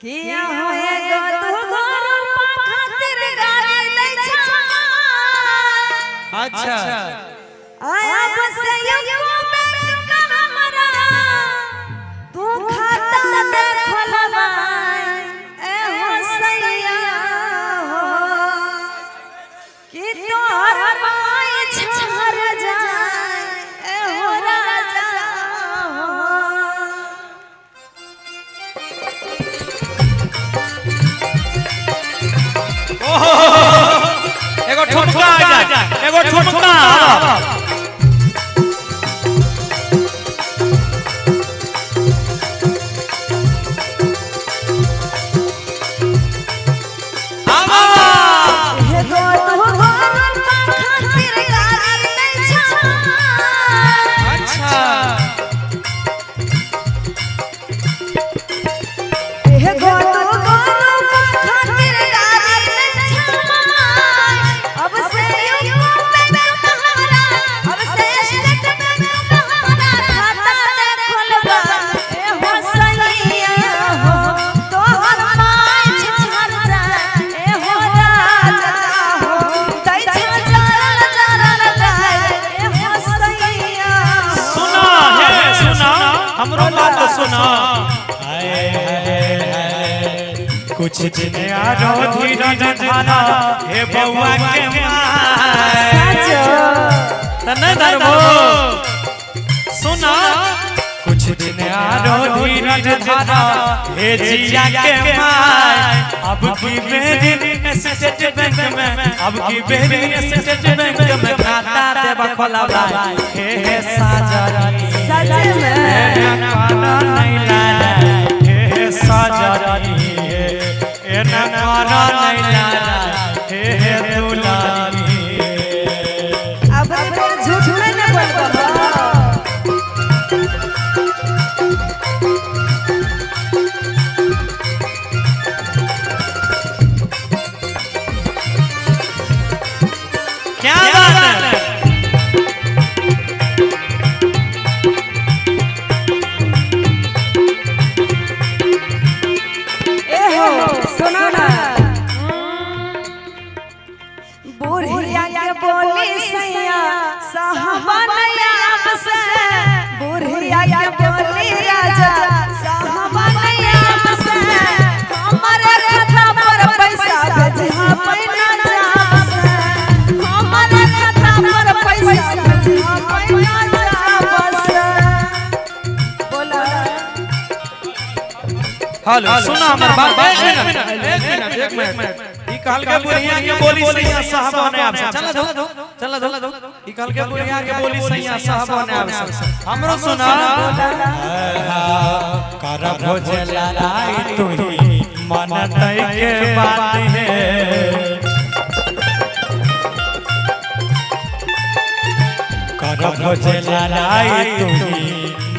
किया होएगा तू गोरो खातिर गाड़ी दै छा। अच्छा आया बस एको बैंक में हमरा तू खाता देखलवा ए हो सैया हो कि तोहर माई छर जाए ए हो राजा हो। एगो ठुमका आ जा, एगो ठुमका कुछ दिन आरो धीरज धारा हे बउआ के माय तने धरबो सुना कुछ दिन आरो धीरज धारा हे जिया के माय अब की बेरी स्टेट बैंक में अब की बेरी स्टेट बैंक में खाता देबा खोलावा हे साजरी सजन में काना नहीं लाला हे साजरी एना काना नहीं लाला हे दुलारी। अब झूठ नहीं बोलबो क्या बात है सुनो ना बुढ़िया के बोली सैया सहबनया से बुढ़िया के बोली राजा सहबनया से हमरे खाता पर पैसा भेजा पैना जा से हमरे खाता पर पैसा भेजा पैना जा बस बोला। हेलो सुना हमर बात एक मिनट ई कहल के बुढ़िया के बोली सैया साहब ने आप चला दो ई कहल के बुढ़िया के बोली सैया साहब ने आप हमरो सुना कर भोजला लाई तू ही मन तई के बात है कर भोजला लाई तू ही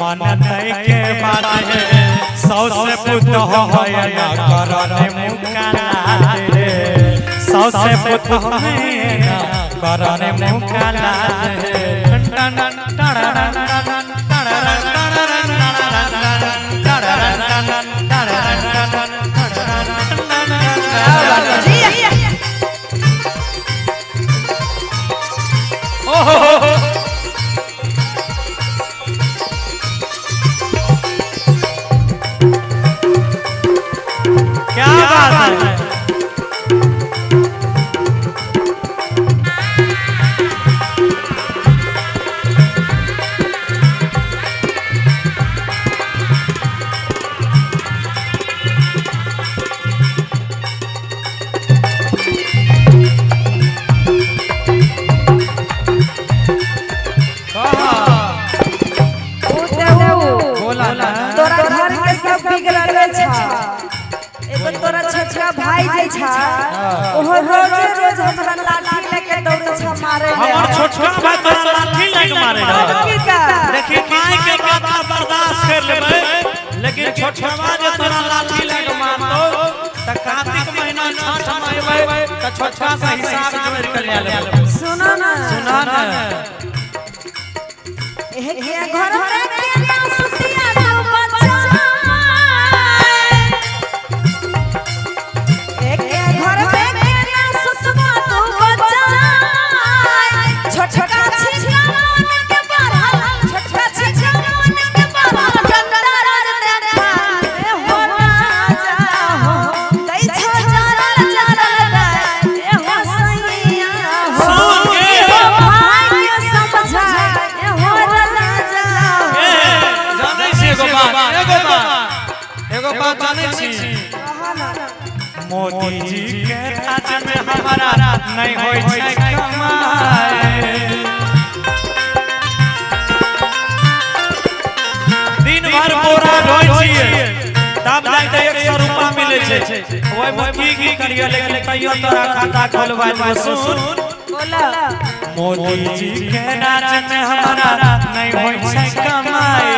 मन तई के बात है सौ से पुत हो या करने मुकाला रे सौ से पुत हो ना करने मुकाला रे ओहो क्या बात है तोरा घर के सब बिगड़ल छा एगो तोरा छछा भाई जे छा ओहो रोज हमरा लाठी लेके दौड़े छा मारे हमर छोटका भाई तोरा लाठी लेके मारे देखी माई के बात बर्दाश्त कर लेबै लेकिन छोटका जे तोरा लाठी लेके मारतो त कार्तिक महीना छठ मनाइबै त छोटका से हिसाब जोड़ के ले लेबै। सुनो ना हे घर में के सुतिया तो बच्चा जाने छी कहा ना मोदी जी के राज में हमारा नहीं होय छै कमाए दिन भर बोरा ढोय छिए तब जाके 100 रुपया मिले छै ओय में की करियो लेकिन तइयो तोरा खाता खोलवा दे सुन बोला मोदी जी के राज में हमारा नहीं होय छै कमाए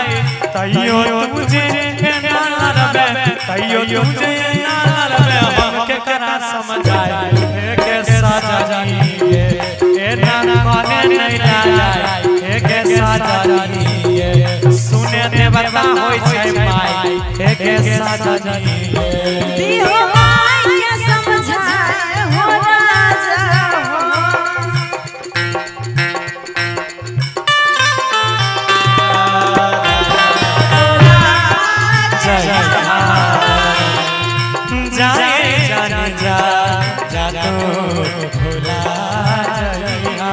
तइयो तुझे ना लबे तइयो तुझे ना लबे हम के करा समझाए के साजानी ए ना कोने नहीं जाए के साजानी सुने दे बता होय छै माई के साजानी दी हो माई के समझाए हो राजा जाए जाने जा तो भुला जाइया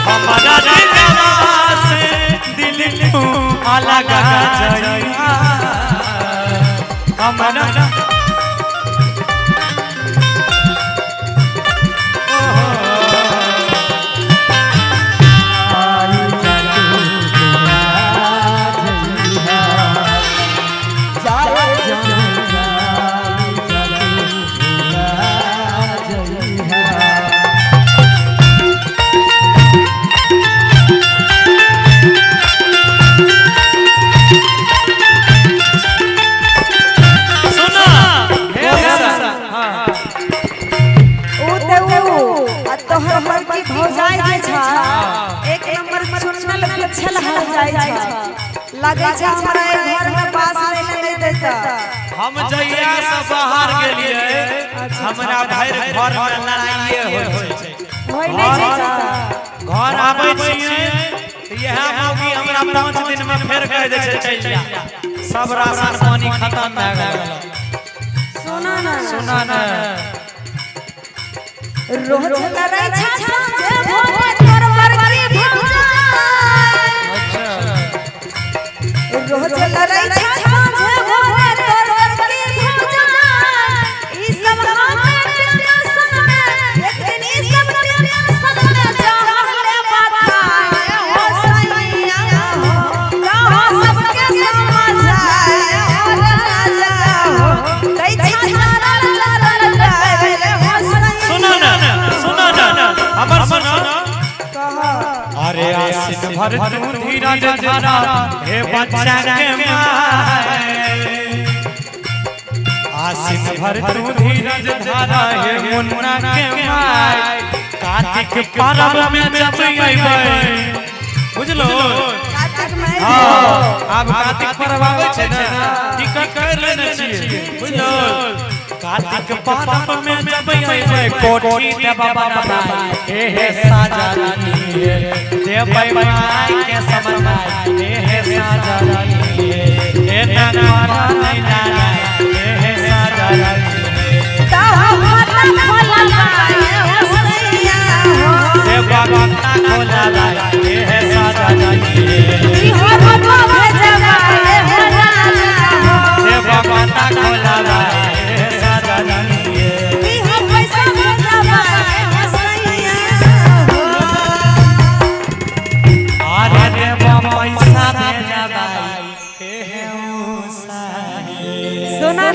हमारा दिलवा से दिल तू अलग जाइया हमारा लगे छै हमरा घर में पास नहीं देता हम जइया से बाहर गेलिए हमरा भर घर में लड़ाइए होय छै होय नहीं छै घर आबै छिए यह मौगी हमरा 5 दिन में फेर कह दे छै चल जा सब राशन पानी खत्म भ गेल सुना ना रोज लड़ाई छै साँझे भोरे तोर वर्गी भौजा रोज लड़ाई छै साँझे भोरे तोर वर्गी भौजा ई सब हमें टेंशन में एक दिन ई सब टेंशन में जहर ले बताए हो सैया हो कहां सबके समझाए हो राजा हो दै छारा ललल हो सैया सुना ना हमर सुना अरे आसिन भर तू धीरज धरा हे बच्चा के माए आसिन भर तू धीरज धरा हे मुन्ना के माए कार्तिक पर्व में जब अइबै बुझलो कार्तिक में हां अब कार्तिक पर्व आबै छै ना टिकट कर लेने छियै बुझलो कार्तिक पर्व में जब अइबै कोठी देबा बनाए हे साजानी देबै माई के समझाए हे साजानी हे ननवा नहीं जाए हे साजानी ता हमरा खोला लाए हो सैया हो देबा बता खोला लाए हे साजानी ई हो भगवा भेजवा हो राजा हो देबा बता खोला लाए हे साजानी ई हो पैसा भेजवा हो सैया हो अरे देबा पैसा भेजवा हे उसाही सुना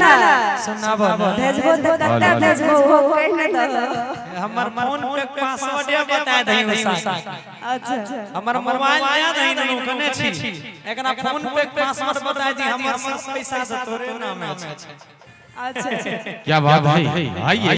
भेजबो तो कत्ता भेजबो हो कहि न दो हमर फोन पे पासवर्ड बता दही उसा अच्छा हमर मोबाइल नया दही नु कने छी एकरा फोन पे पासवर्ड बता दी हमर सब पैसा से तोरे नाम है अच्छा क्या बात है भाई